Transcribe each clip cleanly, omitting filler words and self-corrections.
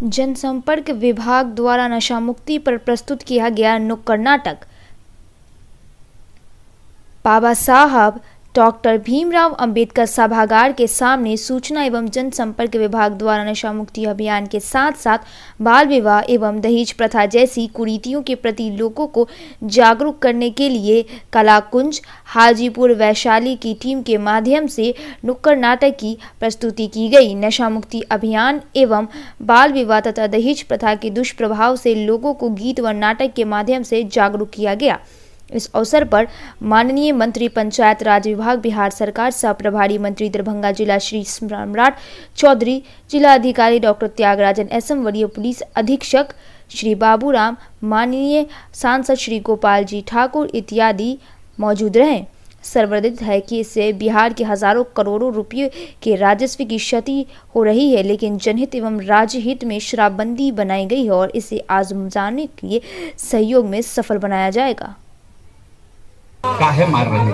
जनसंपर्क विभाग द्वारा नशा मुक्ति पर प्रस्तुत किया गया नुक्कड़ नाटक। बाबा साहब डॉक्टर भीमराव अंबेडकर सभागार के सामने सूचना एवं जनसंपर्क विभाग द्वारा नशा मुक्ति अभियान के साथ साथ बाल विवाह एवं दहेज प्रथा जैसी कुरीतियों के प्रति लोगों को जागरूक करने के लिए कलाकुंज हाजीपुर वैशाली की टीम के माध्यम से नुक्कड़ नाटक की प्रस्तुति की गई। नशा मुक्ति अभियान एवं बाल विवाह तथा दहेज प्रथा के दुष्प्रभाव से लोगों को गीत व नाटक के माध्यम से जागरूक किया गया। इस अवसर पर माननीय मंत्री पंचायत राज विभाग बिहार सरकार सह प्रभारी मंत्री दरभंगा जिला श्री सम्राट चौधरी, जिला अधिकारी डॉक्टर त्यागराजन एसएम, वरीय पुलिस अधीक्षक श्री बाबूराम, माननीय सांसद श्री गोपाल जी ठाकुर इत्यादि मौजूद रहे। सर्वविदित है कि इससे बिहार के हजारों करोड़ों रुपये के राजस्व की क्षति हो रही है, लेकिन जनहित एवं राज्य हित में शराबबंदी बनाई गई है और इसे आजमाने के लिए सहयोग में सफल बनाया जाएगा। काहे मार रहे हैं?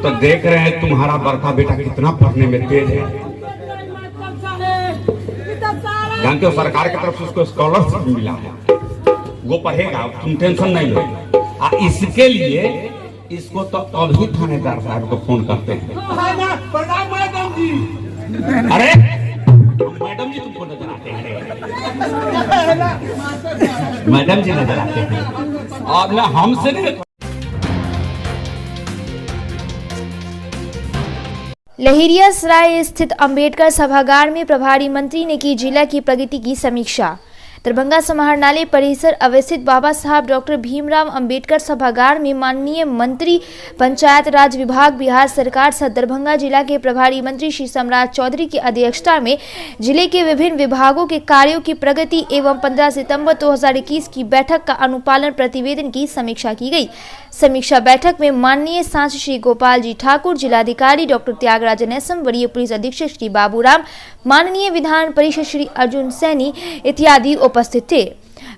तो देख रहे हैं तुम्हारा बड़का बेटा कितना पढ़ने में तेज है। जानते हो सरकार की तरफ से उसको स्कॉलरशिप मिला है, वो पढ़ेगा, तुम टेंशन नहीं लो। इसके लिए इसको तो अभी थानेदार साहब को फोन करते हैं। अरे मैडम जी तुमको नजर आते हैं, मैडम जी नजर आते हैं और ना हमसे नहीं। लहेरियासराय स्थित अंबेडकर सभागार में प्रभारी मंत्री ने की जिला की प्रगति की समीक्षा। दरभंगा समाहरणालय परिसर अवस्थित बाबा साहब डॉक्टर भीमराव अंबेडकर सभागार में माननीय मंत्री पंचायत राज विभाग बिहार सरकार सह दरभंगा जिला के प्रभारी मंत्री श्री सम्राट चौधरी की अध्यक्षता में जिले के विभिन्न विभागों के कार्यों की प्रगति एवं 15 सितंबर 2021 की बैठक का अनुपालन प्रतिवेदन की समीक्षा की गई। समीक्षा बैठक में माननीय सांसद श्री गोपाल जी ठाकुर, जिलाधिकारी डॉक्टर त्यागराजन एसएम, वरीय पुलिस अधीक्षक श्री बाबूराम, माननीय विधान परिषद श्री अर्जुन सैनी इत्यादि उपस्थित थे।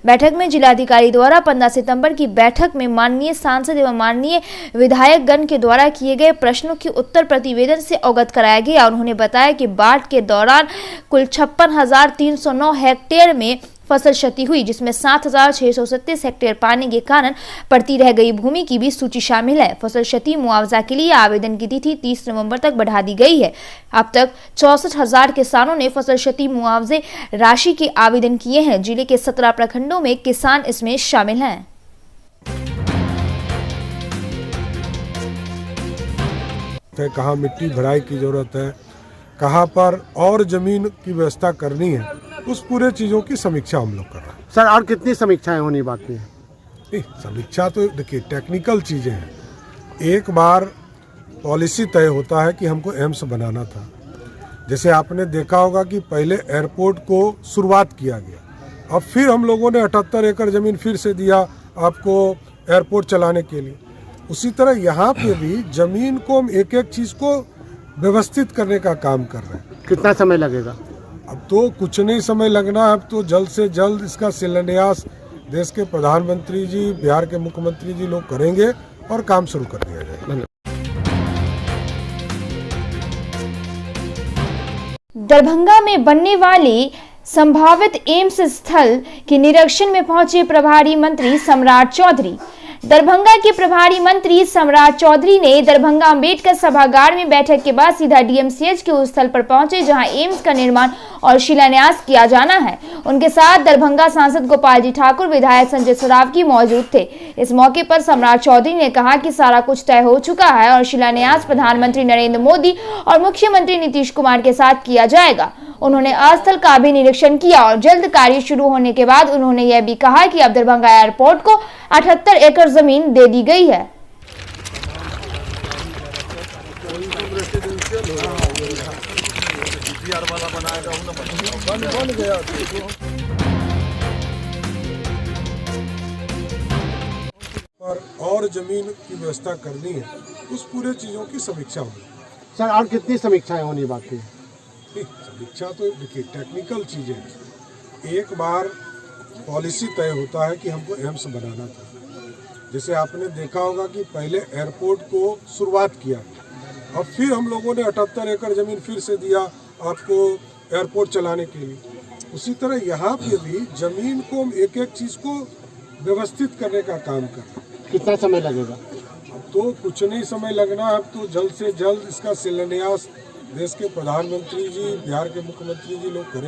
बैठक में जिलाधिकारी द्वारा 15 सितंबर की बैठक में माननीय सांसद एवं माननीय विधायक गण के द्वारा किए गए प्रश्नों के उत्तर प्रतिवेदन से अवगत कराया गया। उन्होंने बताया कि बाढ़ के दौरान कुल 56,309 हेक्टेयर में फसल क्षति हुई, जिसमें 7,637 हेक्टेयर पानी के कारण पड़ती रह गई भूमि की भी सूची शामिल है। फसल क्षति मुआवजा के लिए आवेदन की तिथि 30 नवंबर तक बढ़ा दी गई है। अब तक 64,000 किसानों ने फसल क्षति मुआवजे राशि के आवेदन किए हैं। जिले के 17 प्रखंडों में किसान इसमें शामिल हैं। कहाँ मिट्टी भराई की जरूरत है, कहाँ पर और जमीन की व्यवस्था करनी है, उस पूरे चीज़ों की समीक्षा हम लोग कर रहे हैं। सर और कितनी समीक्षाएं होनी बाकी है? समीक्षा तो देखिए टेक्निकल चीज़ें हैं। एक बार पॉलिसी तय होता है कि हमको एम्स बनाना था। जैसे आपने देखा होगा कि पहले एयरपोर्ट को शुरुआत किया गया, अब फिर हम लोगों ने 78 एकड़ ज़मीन फिर से दिया आपको एयरपोर्ट चलाने के लिए। उसी तरह यहाँ पे भी ज़मीन को हम एक एक चीज़ को व्यवस्थित करने का काम कर रहे हैं। कितना समय लगेगा? अब तो कुछ नहीं समय लगना है, अब तो जल्द से जल्द इसका शिलान्यास देश के प्रधानमंत्री जी, बिहार के मुख्यमंत्री जी लोग करेंगे और काम शुरू कर दिया जाएगा। दरभंगा में बनने वाली संभावित एम्स स्थल के निरीक्षण में पहुंचे प्रभारी मंत्री सम्राट चौधरी। दरभंगा के प्रभारी मंत्री सम्राट चौधरी ने दरभंगा अंबेडकर सभागार में बैठक के बाद सीधा डीएमसीएच के उस स्थल पर पहुंचे जहां एम्स का निर्माण और शिलान्यास किया जाना है। उनके साथ दरभंगा सांसद गोपाल जी ठाकुर, विधायक संजय सरावगी मौजूद थे। इस मौके पर सम्राट चौधरी ने कहा कि सारा कुछ तय हो चुका है और शिलान्यास प्रधानमंत्री नरेंद्र मोदी और मुख्यमंत्री नीतीश कुमार के साथ किया जाएगा। उन्होंने स्थल का भी निरीक्षण किया और जल्द कार्य शुरू होने के बाद उन्होंने यह भी कहा कि अब दरभंगा एयरपोर्ट को 78 एकड़ जमीन दे दी गई है। और जमीन की व्यवस्था करनी है, उस पूरे चीज़ों की समीक्षा होगी। सर और कितनी समीक्षाएं होनी बाकी है? समीक्षा तो देखिए टेक्निकल चीज़ें हैं। एक बार पॉलिसी तय होता है कि हमको एम्स बनाना था। जैसे आपने देखा होगा कि पहले एयरपोर्ट को शुरुआत किया, अब फिर हम लोगों ने 78 एकड़ ज़मीन फिर से दिया आपको एयरपोर्ट चलाने के लिए। उसी तरह यहाँ पे भी ज़मीन को हम एक एक चीज़ को व्यवस्थित करने का काम कर रहे हैं। कितना समय लगेगा? अब तो कुछ नहीं समय लगना, अब तो जल्द से जल्द इसका शिलान्यास देश के प्रधानमंत्री जी, बिहार के मुख्यमंत्री जी लोग करें।